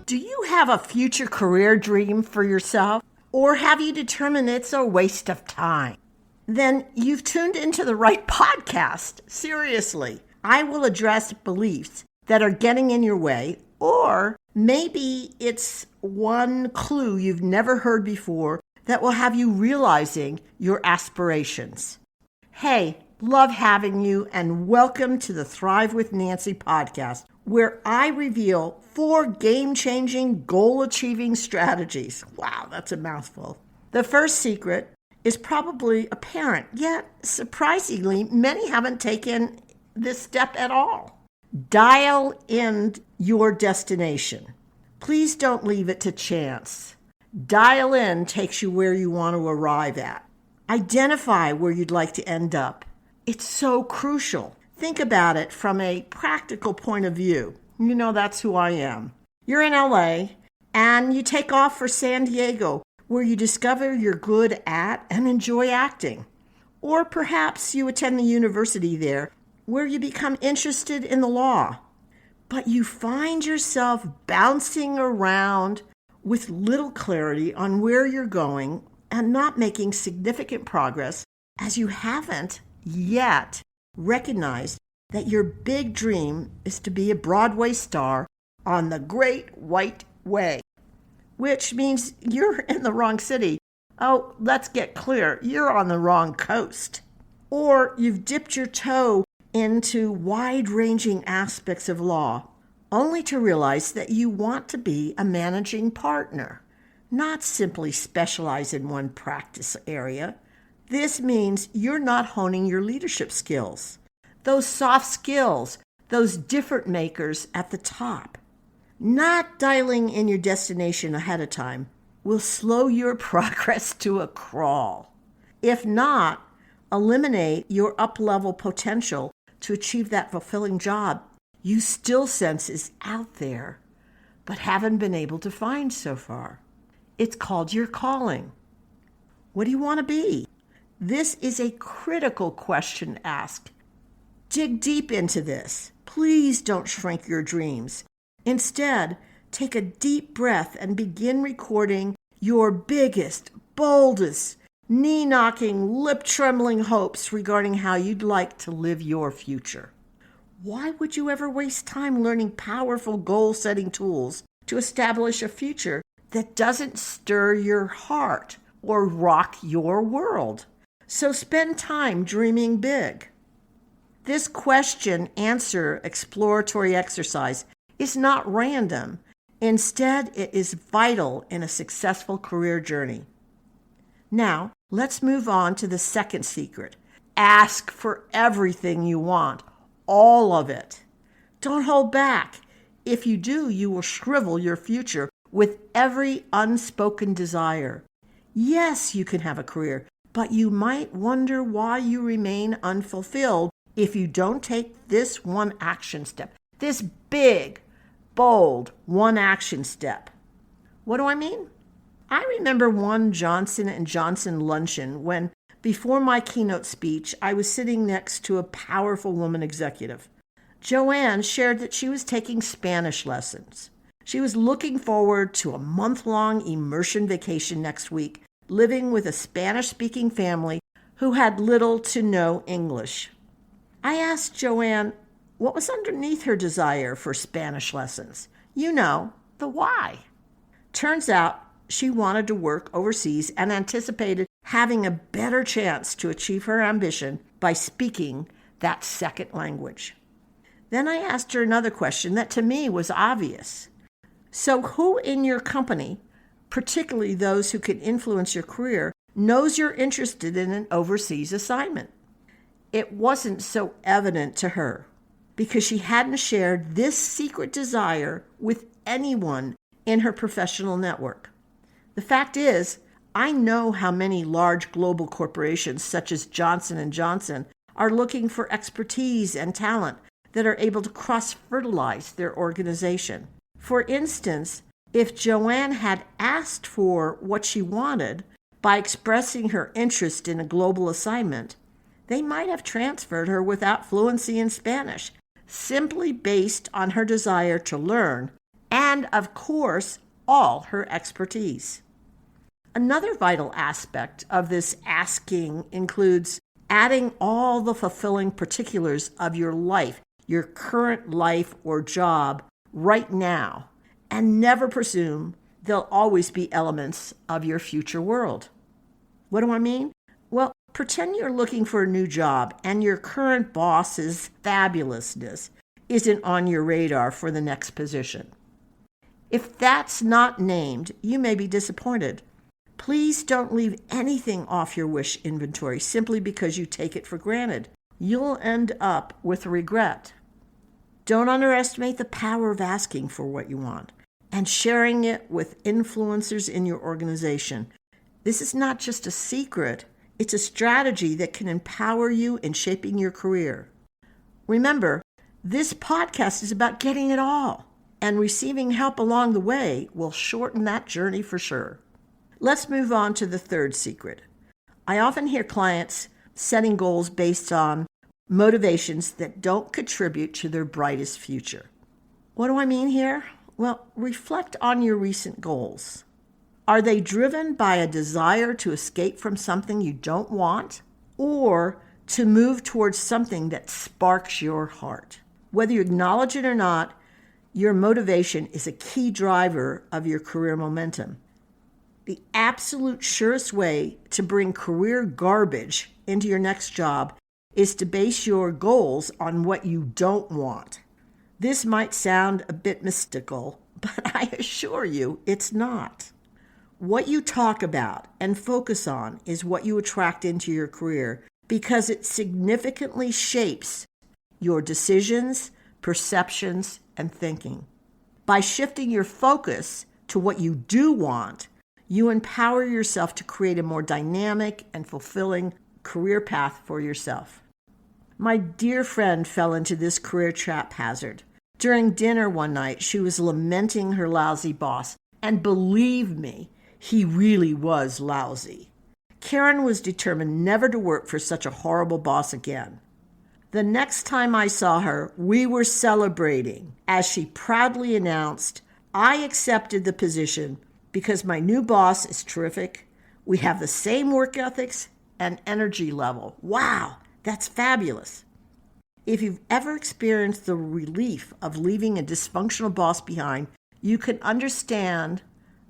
Do you have a future career dream for yourself? Or have you determined it's a waste of time? Then you've tuned into the right podcast. Seriously, I will address beliefs that are getting in your way, or maybe it's one clue you've never heard before that will have you realizing your aspirations. Hey, love having you, and welcome to the Thrive with Nancy podcast, where I reveal 4 game-changing, goal-achieving strategies. Wow, that's a mouthful. The first secret is probably apparent, yet surprisingly, many haven't taken this step at all. Dial in your destination. Please don't leave it to chance. Dial in takes you where you want to arrive at. Identify where you'd like to end up. It's so crucial. Think about it from a practical point of view. You know that's who I am. You're in LA and you take off for San Diego, where you discover you're good at and enjoy acting. Or perhaps you attend the university there, where you become interested in the law. But you find yourself bouncing around with little clarity on where you're going and not making significant progress, as you haven't yet recognized that your big dream is to be a Broadway star on the Great White Way, which means you're in the wrong city. Oh, let's get clear. You're on the wrong coast. Or you've dipped your toe into wide-ranging aspects of law, only to realize that you want to be a managing partner, not simply specialize in one practice area. This means you're not honing your leadership skills, those soft skills, those difference makers at the top. Not dialing in your destination ahead of time will slow your progress to a crawl. If not, eliminate your up-level potential to achieve that fulfilling job you still sense is out there, but haven't been able to find so far. It's called your calling. What do you want to be? This is a critical question to ask. Dig deep into this. Please don't shrink your dreams. Instead, take a deep breath and begin recording your biggest, boldest, knee-knocking, lip-trembling hopes regarding how you'd like to live your future. Why would you ever waste time learning powerful goal-setting tools to establish a future that doesn't stir your heart or rock your world? So spend time dreaming big. This question-answer exploratory exercise is not random. Instead, it is vital in a successful career journey. Now, let's move on to the second secret. Ask for everything you want, all of it. Don't hold back. If you do, you will shrivel your future with every unspoken desire. Yes, you can have a career, but you might wonder why you remain unfulfilled if you don't take this one action step, this big, bold one action step. What do I mean? I remember one Johnson & Johnson luncheon when, before my keynote speech, I was sitting next to a powerful woman executive. Joanne shared that she was taking Spanish lessons. She was looking forward to a month-long immersion vacation next week, living with a Spanish-speaking family who had little to no English. I asked Joanne what was underneath her desire for Spanish lessons. You know, the why. Turns out she wanted to work overseas and anticipated having a better chance to achieve her ambition by speaking that second language. Then I asked her another question that to me was obvious. So who in your company, particularly those who can influence your career, knows you're interested in an overseas assignment? It wasn't so evident to her because she hadn't shared this secret desire with anyone in her professional network. The fact is, I know how many large global corporations such as Johnson & Johnson are looking for expertise and talent that are able to cross-fertilize their organization. For instance, if Joanne had asked for what she wanted by expressing her interest in a global assignment, they might have transferred her without fluency in Spanish, simply based on her desire to learn and, of course, all her expertise. Another vital aspect of this asking includes adding all the fulfilling particulars of your life, your current life or job right now, and never presume there'll always be elements of your future world. What do I mean? Well, pretend you're looking for a new job and your current boss's fabulousness isn't on your radar for the next position. If that's not named, you may be disappointed. Please don't leave anything off your wish inventory simply because you take it for granted. You'll end up with regret. Don't underestimate the power of asking for what you want and sharing it with influencers in your organization. This is not just a secret, it's a strategy that can empower you in shaping your career. Remember, this podcast is about getting it all, and receiving help along the way will shorten that journey for sure. Let's move on to the third secret. I often hear clients setting goals based on motivations that don't contribute to their brightest future. What do I mean here? Well, reflect on your recent goals. Are they driven by a desire to escape from something you don't want, or to move towards something that sparks your heart? Whether you acknowledge it or not, your motivation is a key driver of your career momentum. The absolute surest way to bring career garbage into your next job is to base your goals on what you don't want. This might sound a bit mystical, but I assure you it's not. What you talk about and focus on is what you attract into your career because it significantly shapes your decisions, perceptions, and thinking. By shifting your focus to what you do want, you empower yourself to create a more dynamic and fulfilling career path for yourself. My dear friend fell into this career trap hazard. During dinner one night, she was lamenting her lousy boss, and believe me, he really was lousy. Karen was determined never to work for such a horrible boss again. The next time I saw her, we were celebrating as she proudly announced, "I accepted the position because my new boss is terrific. We have the same work ethics and energy level. Wow, that's fabulous." If you've ever experienced the relief of leaving a dysfunctional boss behind, you can understand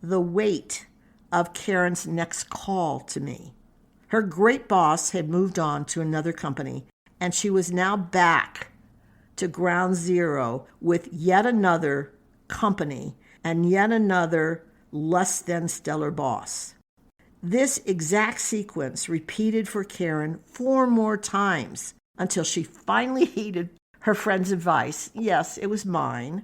the weight of Karen's next call to me. Her great boss had moved on to another company, and she was now back to ground zero with yet another company and yet another less than stellar boss. This exact sequence repeated for Karen 4 more times until she finally heeded her friend's advice. Yes, it was mine.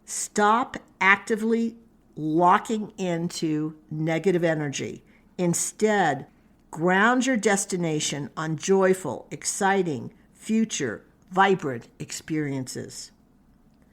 Stop actively locking into negative energy. Instead, ground your destination on joyful, exciting, future, vibrant experiences.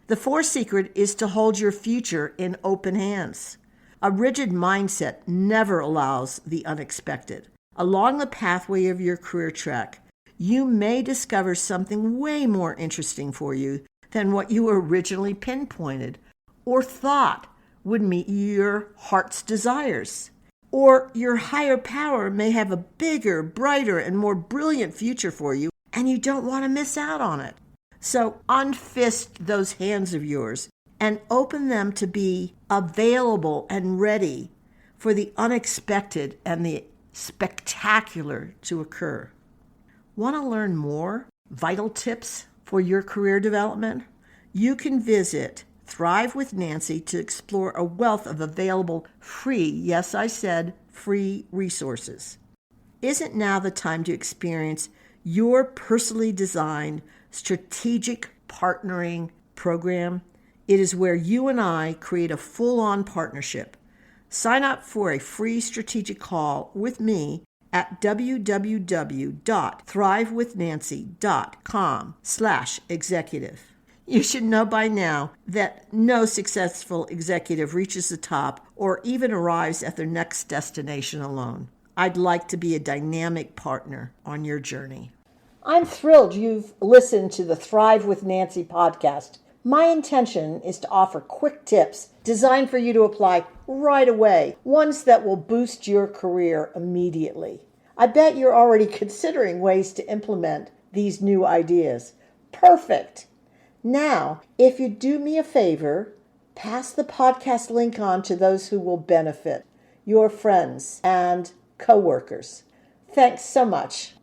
The fourth secret is to hold your future in open hands. A rigid mindset never allows the unexpected. Along the pathway of your career track, you may discover something way more interesting for you than what you originally pinpointed or thought would meet your heart's desires. Or your higher power may have a bigger, brighter, and more brilliant future for you, and you don't want to miss out on it. So unfist those hands of yours and open them to be available and ready for the unexpected and the spectacular to occur. Want to learn more vital tips for your career development? You can visit Thrive with Nancy to explore a wealth of available free, yes, I said free resources. Isn't now the time to experience your personally designed strategic partnering program? It is where you and I create a full-on partnership. Sign up for a free strategic call with me at www.thrivewithnancy.com/executive. You should know by now that no successful executive reaches the top or even arrives at their next destination alone. I'd like to be a dynamic partner on your journey. I'm thrilled you've listened to the Thrive with Nancy podcast. My intention is to offer quick tips designed for you to apply right away, ones that will boost your career immediately. I bet you're already considering ways to implement these new ideas. Perfect! Now, if you do me a favor, pass the podcast link on to those who will benefit, your friends and coworkers. Thanks so much.